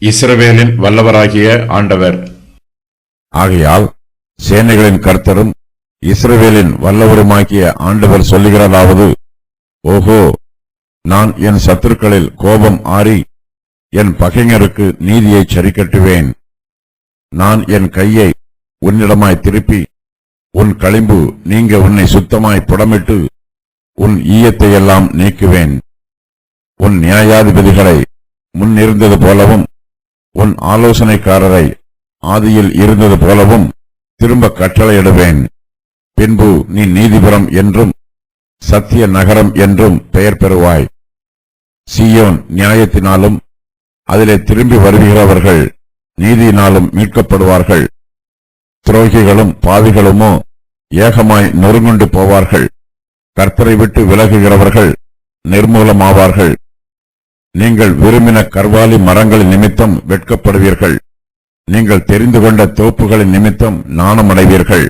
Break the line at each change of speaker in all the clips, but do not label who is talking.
இஸ்ரவேலின் வல்லவராகிய ஆண்டவர்.
ஆகையால் சேனைகளின் கர்த்தரும் இஸ்ரவேலின் வல்லவருமாகிய ஆண்டவர் சொல்லுகிறதாவது, ஓஹோ, நான் என் சத்துருக்களில் கோபம் ஆறி என் பகைஞருக்கு நீதியைச் சரிக்கட்டுவேன். நான் என் கையை உன்னிடமாய் திருப்பி உன் களிம்பு நீங்க உன்னை சுத்தமாய் புடமிட்டு உன் ஈயத்தையெல்லாம் நீக்குவேன். உன் நியாயாதிபதிகளை முன்னிருந்தது போலவும் உன் ஆலோசனைக்காரரை ஆதியில் இருந்தது போலவும் திரும்ப கட்டளையிடுவேன். பின்பு நீ நீதிபுரம் என்றும் சத்திய நகரம் என்றும் பெயர் பெறுவாய். சீயோன் நியாயத்தினாலும் அதிலே திரும்பி வருகிறவர்கள் நீதியினாலும் மீட்கப்படுவார்கள். துரோகிகளும் பாவிகளுமோ ஏகமாய் நொறுங்குண்டு போவார்கள். கர்த்தரை விட்டு விலகுகிறவர்கள் நிர்மூலமாவார்கள். நீங்கள் விரும்பின கர்வாலி மரங்களின் நிமித்தம் வெட்கப்படுவீர்கள். நீங்கள் தெரிந்து கொண்ட தோப்புகளின் நிமித்தம் நாணமடைவீர்கள்.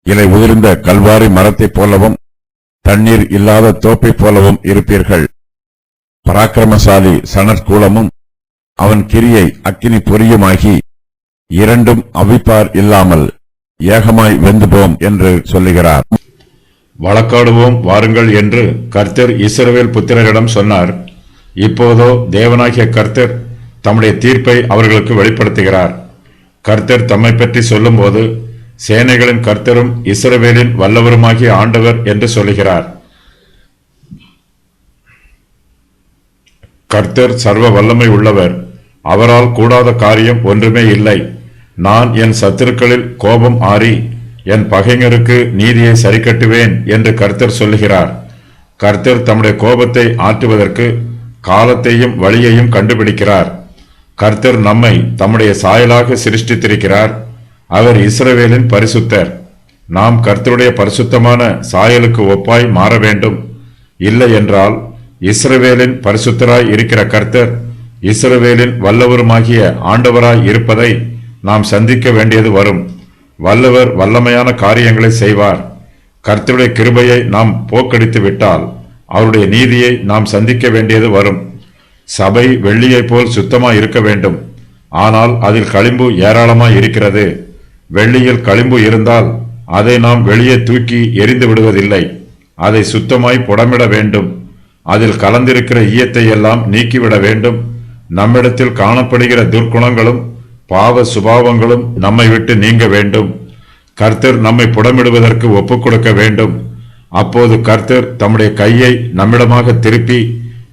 இலை உதிர்ந்த கல்வாரி மரத்தைப் போலவும் தண்ணீர் இல்லாத தோப்பைப் போலவும் இருப்பீர்கள். பராக்கிரமசாலி சணற்கூலமும் அவன் கிரியை அக்கினி பொரியுமாகி இரண்டும் அவிப்பார் இல்லாமல் ஏகமாய் வெந்துபோம் என்று சொல்லுகிறார்.
வழக்காடுவோம் வாருங்கள் என்று கர்த்தர் இஸ்ரவேல் புத்திரரிடம் சொன்னார். இப்போதோ தேவனாகிய கர்த்தர் தம்முடைய தீர்ப்பை அவர்களுக்கு வெளிப்படுத்துகிறார். கர்த்தர் தம்மை பற்றி சொல்லும்போது சேனைகளின் கர்த்தரும் இஸ்ரவேலின் வல்லவருமாகிய ஆண்டவர் என்று சொல்லுகிறார். கர்த்தர் சர்வ வல்லமை உள்ளவர். அவரால் கூடாத காரியம் ஒன்றுமே இல்லை. நான் என் சத்துருக்களில் கோபம் ஆறி என் பகைஞருக்கு நீதியை சரிக்கட்டுவேன் என்று கர்த்தர் சொல்லுகிறார். கர்த்தர் தம்முடைய கோபத்தை ஆற்றுவதற்கு காலத்தையும் வழியையும் கண்டுபிடிக்கிறார். கர்த்தர் நம்மை தம்முடைய சாயலாக சிருஷ்டித்திருக்கிறார். அவர் இஸ்ரவேலின் பரிசுத்தர். நாம் கர்த்தருடைய பரிசுத்தமான சாயலுக்கு ஒப்பாய் மாற வேண்டும். இல்லை என்றால் இஸ்ரவேலின் பரிசுத்தராய் இருக்கிற கர்த்தர் இஸ்ரவேலின் வல்லவருமாகிய ஆண்டவராய் இருப்பதை நாம் சந்திக்க வேண்டியது வரும். வல்லவர் வல்லமையான காரியங்களை செய்வார். கர்த்தருடைய கிருபையை நாம் போக்கடித்து விட்டால் அவருடைய நீதியை நாம் சந்திக்க வேண்டியது வரும். சபை வெள்ளியைப் போல் சுத்தமாய் இருக்க வேண்டும். ஆனால் அதில் களிம்பு ஏராளமாய் இருக்கிறது. வெள்ளியில் களிம்பு இருந்தால் அதை நாம் வெளியே தூக்கி எரிந்து விடுவதில்லை. அதை சுத்தமாய் புடமிட வேண்டும். அதில் கலந்திருக்கிற ஈயத்தை எல்லாம் நீக்கிவிட வேண்டும். நம்மிடத்தில் காணப்படுகிற துர்க்குணங்களும் பாவ சுபாவங்களும் நம்மை விட்டு நீங்க வேண்டும். கர்த்தர் நம்மை புடமிடுவதற்கு ஒப்புக் கொடுக்க வேண்டும். அப்போது கர்த்தர் தம்முடைய கையை நம்மிடமாக திருப்பி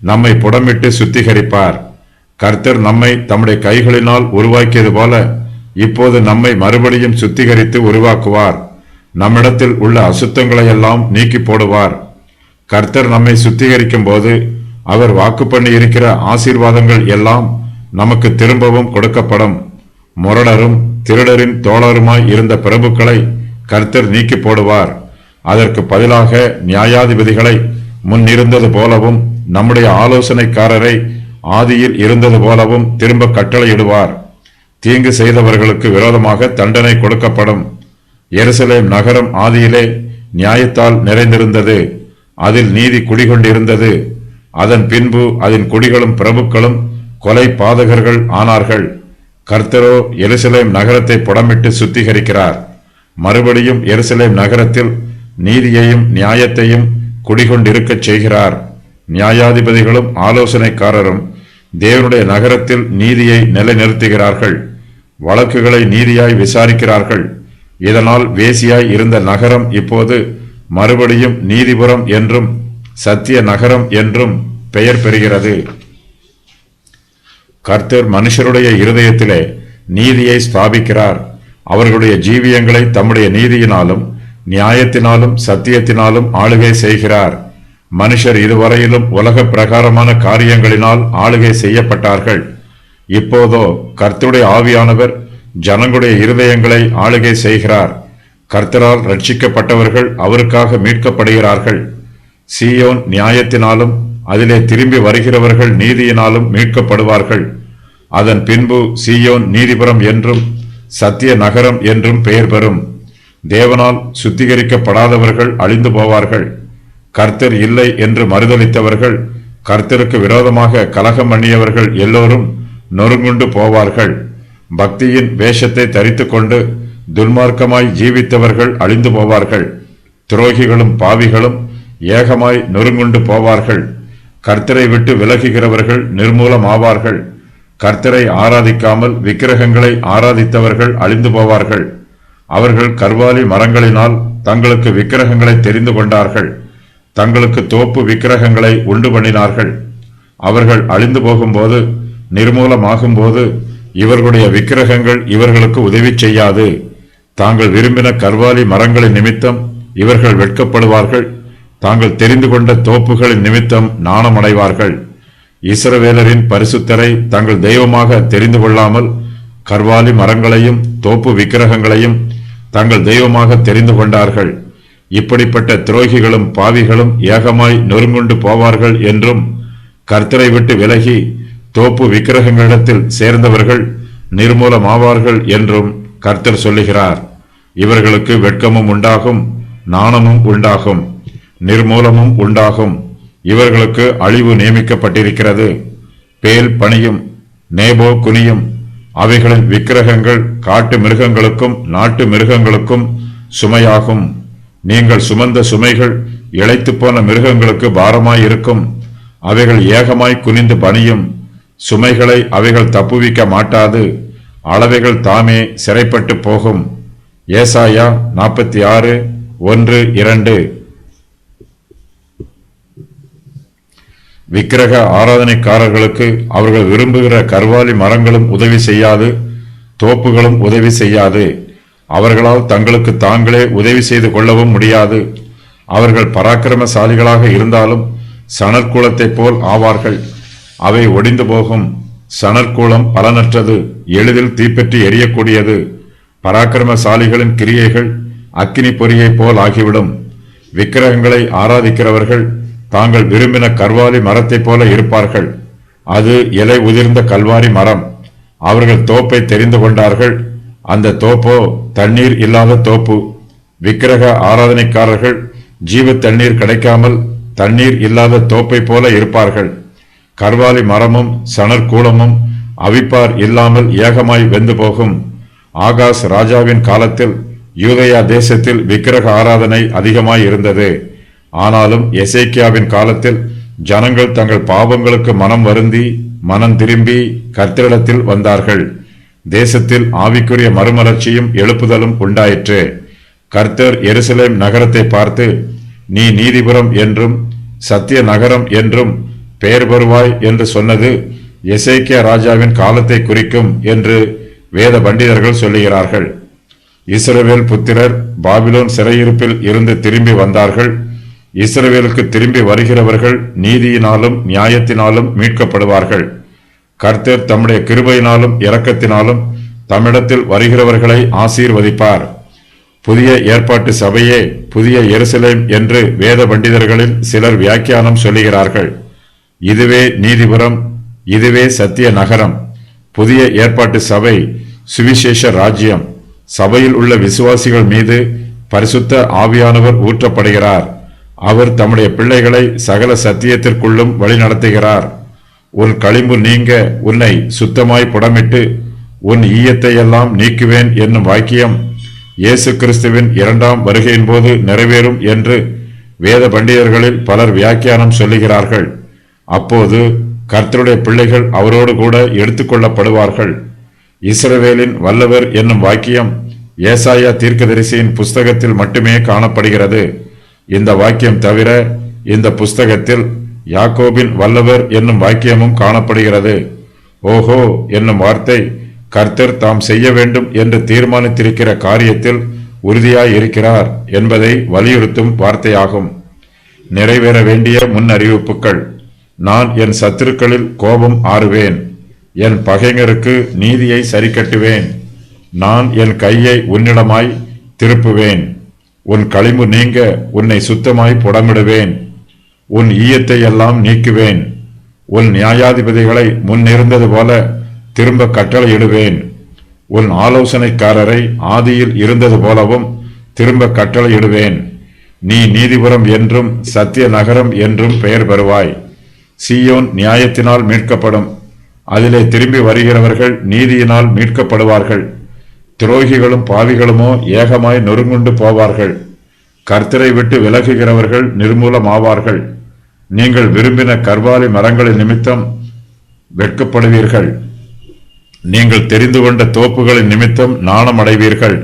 நம்மை புடமிட்டு சுத்திகரிப்பார். கர்த்தர் நம்மை தம்முடைய கைகளினால் உருவாக்கியது போல இப்போது நம்மை மறுபடியும் சுத்திகரித்து உருவாக்குவார். நம்மிடத்தில் உள்ள அசுத்தங்களை எல்லாம் நீக்கி போடுவார். கர்த்தர் நம்மை சுத்திகரிக்கும் போது அவர் வாக்கு பண்ணி இருக்கிற ஆசீர்வாதங்கள் எல்லாம் நமக்கு திரும்பவும் கொடுக்கப்படும். முரடரும் திருடரின் தோழருமாய் இருந்த பிரபுக்களை கர்த்தர் நீக்கி போடுவார். அதற்கு பதிலாக நியாயாதிபதிகளை முன்னிருந்தது போலவும் நம்முடைய ஆலோசனைக்காரரை ஆதியில் இருந்தது போலவும் திரும்ப கட்டளையிடுவார். தீங்கு செய்தவர்களுக்கு விரோதமாக தண்டனை கொடுக்கப்படும். எருசலேம் நகரம் ஆதியிலே நியாயத்தால் நிறைந்திருந்தது. அதில் நீதி குடிகொண்டிருந்தது. அதன் பின்பு அதன் குடிகளும் பிரபுக்களும் கொலை பாதகர்கள் ஆனார்கள். கர்த்தரோ எருசலேம் நகரத்தை புடமிட்டு சுத்திகரிக்கிறார். மறுபடியும் எருசலேம் நகரத்தில் நீதியையும் நியாயத்தையும் குடிகொண்டிருக்கச் செய்கிறார். நியாயாதிபதிகளும் ஆலோசனைக்காரரும் தேவனுடைய நகரத்தில் நீதியை நிலைநிறுத்துகிறார்கள். வழக்குகளை நீதியாய் விசாரிக்கிறார்கள். இதனால் வேசியாய் இருந்த நகரம் இப்போது மறுபடியும் நீதிபுரம் என்றும் சத்திய நகரம் என்றும் பெயர் பெறுகிறது. கர்த்தர் மனுஷருடைய இருதயத்திலே நீதியை ஸ்தாபிக்கிறார். அவர்களுடைய ஜீவியங்களை தம்முடைய நீதியினாலும் நியாயத்தினாலும் சத்தியத்தினாலும் ஆளுகை செய்கிறார். மனுஷர் இதுவரையிலும் உலக பிரகாரமான காரியங்களினால் ஆளுகை செய்யப்பட்டார்கள். இப்போதோ கர்த்தருடைய ஆவியானவர் ஜனங்களுடைய இருதயங்களை ஆளுகை செய்கிறார். கர்த்தரால் ரட்சிக்கப்பட்டவர்கள் அவருக்காக மீட்கப்படுகிறார்கள். சீயோன் நியாயத்தினாலும் அதிலே திரும்பி வருகிறவர்கள் நீதியினாலும் மீட்கப்படுவார்கள். அதன் பின்பு சீயோன் நீதிபுரம் என்றும் சத்திய நகரம் என்றும் பெயர் பெறும். தேவனால் சுத்திகரிக்கப்படாதவர்கள் அழிந்து போவார்கள். கர்த்தர் இல்லை என்று மறுதலித்தவர்கள், கர்த்தருக்கு விரோதமாக கலகம் பண்ணியவர்கள் எல்லோரும் நொறுங்குண்டு போவார்கள். பக்தியின் வேஷத்தை தரித்துக்கொண்டு துன்மார்க்கமாய் ஜீவித்தவர்கள் அழிந்து போவார்கள். துரோகிகளும் பாவிகளும் ஏகமாய் நொறுங்குண்டு போவார்கள். கர்த்தரை விட்டு விலகுகிறவர்கள் நிர்மூலமாவார்கள். கர்த்தரை ஆராதிக்காமல் விக்கிரகங்களை ஆராதித்தவர்கள் அழிந்து போவார்கள். அவர்கள் கர்வாலி மரங்களினால் தங்களுக்கு விக்கிரகங்களை தெரிந்து கொண்டார்கள். தங்களுக்கு தோப்பு விக்கிரகங்களை உண்டு பண்ணினார்கள். அவர்கள் அழிந்து போகும்போது, நிர்மூலமாகும்போது இவர்களுடைய விக்கிரகங்கள் இவர்களுக்கு உதவி செய்யாது. தாங்கள் விரும்பின கர்வாலி மரங்களின் நிமித்தம் இவர்கள் வெட்கப்படுவார்கள். தாங்கள் தெரிந்து கொண்ட தோப்புகளின் நிமித்தம் நாணமடைவார்கள். இஸ்ரவேலரின் பரிசுத்தரை தங்கள் தெய்வமாக தெரிந்து கொள்ளாமல் கர்வாலி மரங்களையும் தோப்பு விக்கிரகங்களையும் தங்கள் தெய்வமாக தெரிந்து கொண்டார்கள். இப்படிப்பட்ட துரோகிகளும் பாவிகளும் ஏகமாய் நொறுங்குண்டு போவார்கள் என்றும், கர்த்தரை விட்டு விலகி தோப்பு விக்கிரகங்களிடத்தில் சேர்ந்தவர்கள் நிர்மூலமாவார்கள் என்றும் கர்த்தர் சொல்லுகிறார். இவர்களுக்கு வெட்கமும் உண்டாகும், நாணமும் உண்டாகும், நிர்மூலமும் உண்டாகும். இவர்களுக்கு அழிவு நியமிக்கப்பட்டிருக்கிறது. பேல் பணியும், நேபோ குனியும். அவைகளின் விக்கிரகங்கள் காட்டு மிருகங்களுக்கும் நாட்டு மிருகங்களுக்கும் சுமையாகும். நீங்கள் சுமந்த சுமைகள் இளைத்து போன மிருகங்களுக்கு பாரமாயிருக்கும். அவைகள் ஏகமாய் குனிந்து பணியும். சுமைகளை அவைகள் தப்புவிக்க மாட்டாது. அளவைகள் தாமே சிறைப்பட்டு போகும். ஏசாயா 46:1-2. விக்கிரக ஆராதனைக்காரர்களுக்கு அவர்கள் விரும்புகிற கர்வாலி மரங்களும் உதவி செய்யாது, தோப்புகளும் உதவி செய்யாது. அவர்களால் தங்களுக்கு தாங்களே உதவி செய்து கொள்ளவும் முடியாது. அவர்கள் பராக்கிரமசாலிகளாக இருந்தாலும் சணற்கூலத்தைப் போல் ஆவார்கள். அவை ஒடிந்து போகும். சணற்கூலம் பலனற்றது, எளிதில் தீப்பற்றி எரியக்கூடியது. பராக்கிரமசாலிகளின் கிரியைகள் அக்கினி பொறியைப் போல் ஆகிவிடும். விக்கிரகங்களை ஆராதிக்கிறவர்கள் தாங்கள் விரும்பின கர்வாலி மரத்தைப் போல இருப்பார்கள். அது இலை உதிர்ந்த கல்வாரி மரம். அவர்கள் தோப்பை தெரிந்து கொண்டார்கள். அந்த தோப்போ தண்ணீர் இல்லாத தோப்பு. விக்கிரக ஆராதனைக்காரர்கள் ஜீவ தண்ணீர் கிடைக்காமல் தண்ணீர் இல்லாத தோப்பை போல இருப்பார்கள். கர்வாலி மரமும் சணற்கூலமும் அவிப்பார் இல்லாமல் ஏகமாய் வெந்து போகும். ஆகாஸ் ராஜாவின் காலத்தில் யூதேயா தேசத்தில் விக்கிரக ஆராதனை அதிகமாய் இருந்தது. ஆனாலும் எசேக்கியாவின் காலத்தில் ஜனங்கள் தங்கள் பாவங்களுக்கு மனம் வருந்தி மனம் திரும்பி கர்த்தரிடத்தில் வந்தார்கள். தேசத்தில் ஆவிக்குரிய மறுமலர்ச்சியும் எழுப்புதலும் உண்டாயிற்று. கர்த்தர் எருசலேம் நகரத்தை பார்த்து, நீ நீதிபுரம் என்றும் சத்திய நகரம் என்றும் பெயர் பெறுவாய் என்று சொன்னது எசேக்கியா ராஜாவின் காலத்தை குறிக்கும் என்று வேத பண்டிதர்கள் சொல்லுகிறார்கள். இஸ்ரவேல் புத்திரர் பாபிலோன் சிறையிருப்பில் இருந்து திரும்பி வந்தார்கள். இஸ்ரவேலுக்கு திரும்பி வருகிறவர்கள் நீதியினாலும் நியாயத்தினாலும் மீட்கப்படுவார்கள். கர்த்தர் தம்முடைய கிருபையினாலும் இரக்கத்தினாலும் தம்மிடத்தில் வருகிறவர்களை ஆசீர்வதிப்பார். புதிய ஏற்பாட்டு சபையே புதிய எருசலேம் என்று வேத பண்டிதர்களில் சிலர் வியாக்கியானம் சொல்லுகிறார்கள். இதுவே நீதிபுரம், இதுவே சத்திய நகரம். புதிய ஏற்பாட்டு சபை சுவிசேஷ ராஜ்யம். சபையில் உள்ள விசுவாசிகள் மீது பரிசுத்த ஆவியானவர் ஊற்றப்படுகிறார். அவர் தம்முடைய பிள்ளைகளை சகல சத்தியத்திற்குள்ளும் வழிநடத்துகிறார். உன் களிம்பு நீங்க உன்னை சுத்தமாய் புடமிட்டு உன் ஈயத்தை எல்லாம் நீக்குவேன் என்னும் வாக்கியம் இயேசு கிறிஸ்துவின் 2ஆம் வருகையின் போது நிறைவேறும் என்று வேத பண்டிதர்களில் பலர் வியாக்கியானம் சொல்லுகிறார்கள். அப்போது கர்த்தருடைய பிள்ளைகள் அவரோடு கூட எடுத்துக்கொள்ளப்படுவார்கள். இஸ்ரவேலின் வல்லவர் என்னும் வாக்கியம் ஏசாயா தீர்க்கதரிசியின் புஸ்தகத்தில் மட்டுமே காணப்படுகிறது. இந்த வாக்கியம் தவிர இந்த புஸ்தகத்தில் யாக்கோபின் வல்லவர் என்னும் வாக்கியமும் காணப்படுகிறது. ஓஹோ என்னும் வார்த்தை கர்த்தர் தாம் செய்ய வேண்டும் என்று தீர்மானித்திருக்கிற காரியத்தில் உறுதியாய் இருக்கிறார் என்பதை வலியுறுத்தும் வார்த்தையாகும். நிறைவேற வேண்டிய முன் அறிவிப்புகள். நான் என் சத்துருக்களில் கோபம் ஆறுவேன். என் பகைஞருக்கு நீதியை சரிக்கட்டுவேன். நான் என் கையை உன்னிடமாய் திருப்புவேன். உன் களிம்பு நீங்க உன்னை சுத்தமாய் புடமிடுவேன். உன் ஈயத்தை எல்லாம் நீக்குவேன். உன் நியாயாதிபதிகளை முன்னிருந்தது போல திரும்ப கட்டளையிடுவேன். உன் ஆலோசனைக்காரரை ஆதியில் இருந்தது போலவும் திரும்ப கட்டளையிடுவேன். நீ நீதிபுரம் என்றும் சத்திய நகரம் என்றும் பெயர் பெறுவாய். சீயோன் நியாயத்தினால் மீட்கப்படும். அதிலே திரும்பி வருகிறவர்கள் நீதியினால் மீட்கப்படுவார்கள். துரோகிகளும் பாவிகளுமோ ஏகமாய் நொறுங்குண்டு போவார்கள். கர்த்தரை விட்டு விலகுகிறவர்கள் நிர்மூலமாவார்கள். நீங்கள் விரும்பின கர்வாலி மரங்களின் நிமித்தம் வெட்கப்படுவீர்கள். நீங்கள் தெரிந்து கொண்ட தோப்புகளின் நிமித்தம் நாணமடைவீர்கள்.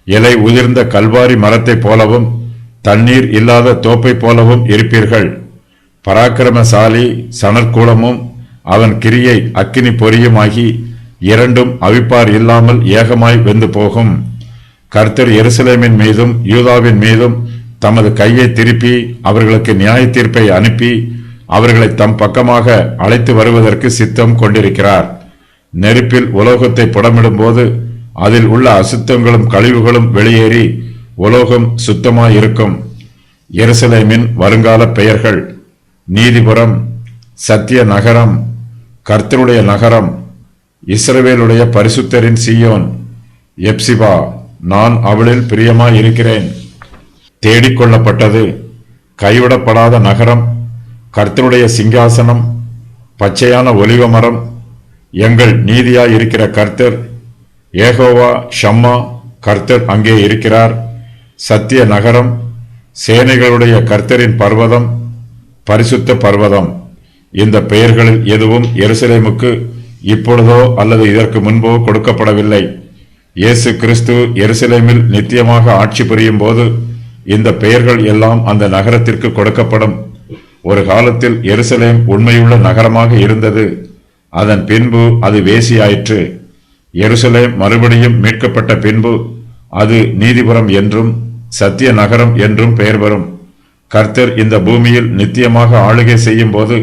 இலை உதிர்ந்த கல்வாரி மரத்தைப் போலவும் தண்ணீர் இல்லாத தோப்பைப் போலவும் இருப்பீர்கள். பராக்கிரமசாலி சணற்கூலமும் அவன் கிரியை அக்கினி பொரியுமாகி இரண்டும் அவிப்பார் இல்லாமல் ஏகமாய் வெந்து போகும். கர்த்தர் எருசலேமின் மீதும் யூதாவின் மீதும் தமது கையை திருப்பி அவர்களுக்கு நியாய தீர்ப்பை அனுப்பி அவர்களை தம் பக்கமாக அழைத்து வருவதற்கு சித்தம் கொண்டிருக்கிறார். நெருப்பில் உலோகத்தை புடமிடும்போது அதில் உள்ள அசுத்தங்களும் கழிவுகளும் வெளியேறி உலோகம் சுத்தமாயிருக்கும். எருசலேமின் வருங்கால பெயர்கள்: நீதிபுரம், சத்திய நகரம், கர்த்தருடைய நகரம், இஸ்ரவேலுடைய பரிசுத்தரின் சீயோன், எப்சிபா, நான் அவளில் பிரியமாயிருக்கிறேன். தேடிக்கொள்ளப்பட்டது, கைவிடப்படாத நகரம், கர்த்தருடைய சிங்காசனம், பச்சையான ஒலிவ மரம், எங்கள் நீதியாயிருக்கிற கர்த்தர், ஏகோவா ஷம்மா, கர்த்தர் அங்கே இருக்கிறார். சத்திய நகரம், சேனைகளுடைய கர்த்தரின் பர்வதம், பரிசுத்த பர்வதம். இந்த பெயர்களில் எதுவும் எருசலேமுக்கு இப்பொழுதோ அல்லது இதற்கு முன்போ கொடுக்கப்படவில்லை. இயேசு கிறிஸ்து எருசலேமில் நித்தியமாக ஆட்சி புரியும் போது இந்த பெயர்கள் எல்லாம் அந்த நகரத்திற்கு கொடுக்கப்படும். ஒரு காலத்தில் எருசலேம் உண்மையுள்ள நகரமாக இருந்தது. அதன் பின்பு அது வேசியாயிற்று. எருசலேம் மறுபடியும் மீட்கப்பட்ட பின்பு அது நீதிபுரம் என்றும் சத்திய நகரம் என்றும் பெயர் பெறும். கர்த்தர் இந்த பூமியில் நித்தியமாக ஆளுகை செய்யும் போது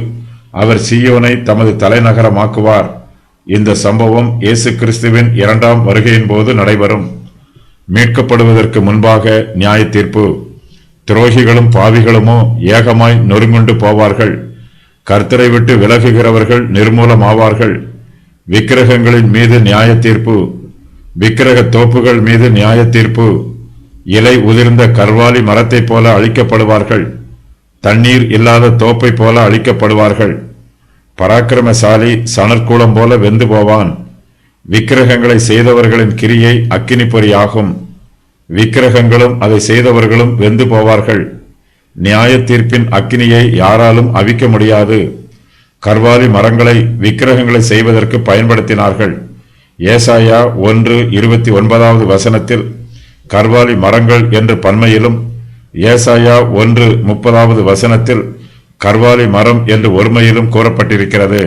அவர் சீயோனை தமது தலைநகரமாக்குவார். இந்த சம்பவம் இயேசு கிறிஸ்துவின் இரண்டாம் வருகையின் போது நடைபெறும். மீட்கப்படுவதற்கு முன்பாக நியாய தீர்ப்பு. துரோகிகளும் பாவிகளுமோ ஏகமாய் நொறுங்குண்டு போவார்கள். கர்த்தரை விட்டு விலகுகிறவர்கள் நிர்மூலமாவார்கள். விக்கிரகங்களின் மீது நியாய தீர்ப்பு. விக்கிரக தோப்புகள் மீது நியாய தீர்ப்பு. இலை உதிர்ந்த கர்வாலி மரத்தைப் போல அழிக்கப்படுவார்கள். தண்ணீர் இல்லாத தோப்பை போல அழிக்கப்படுவார்கள். பராக்கிரமசாலி சணற்கூலம் போல வெந்து போவான். விக்கிரகங்களை செய்தவர்களின் கிரியை அக்கினி பொறியாகும். விக்கிரகங்களும் அதை செய்தவர்களும் வெந்து போவார்கள். நியாய தீர்ப்பின் அக்கினியை யாராலும் அவிக்க முடியாது. கர்வாலி மரங்களை விக்கிரகங்களை செய்வதற்கு பயன்படுத்தினார்கள். ஏசாயா 1:29 கர்வாலி மரங்கள் என்று பன்மையிலும், ஏசாயா 1:30 கர்வாலி மரம் என்று ஒருமையிலும் கூறப்பட்டிருக்கிறது.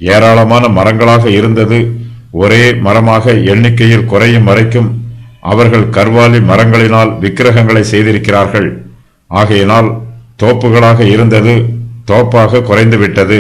ஏராளமான மரங்களாக இருந்தது. ஒரே மரமாக எண்ணிக்கையில் குறையும் வரைக்கும் அவர்கள் கர்வாலி மரங்களினால் விக்கிரகங்களை செய்திருக்கிறார்கள். ஆகையினால் தோப்புகளாக இருந்தது தோப்பாக குறைந்துவிட்டது.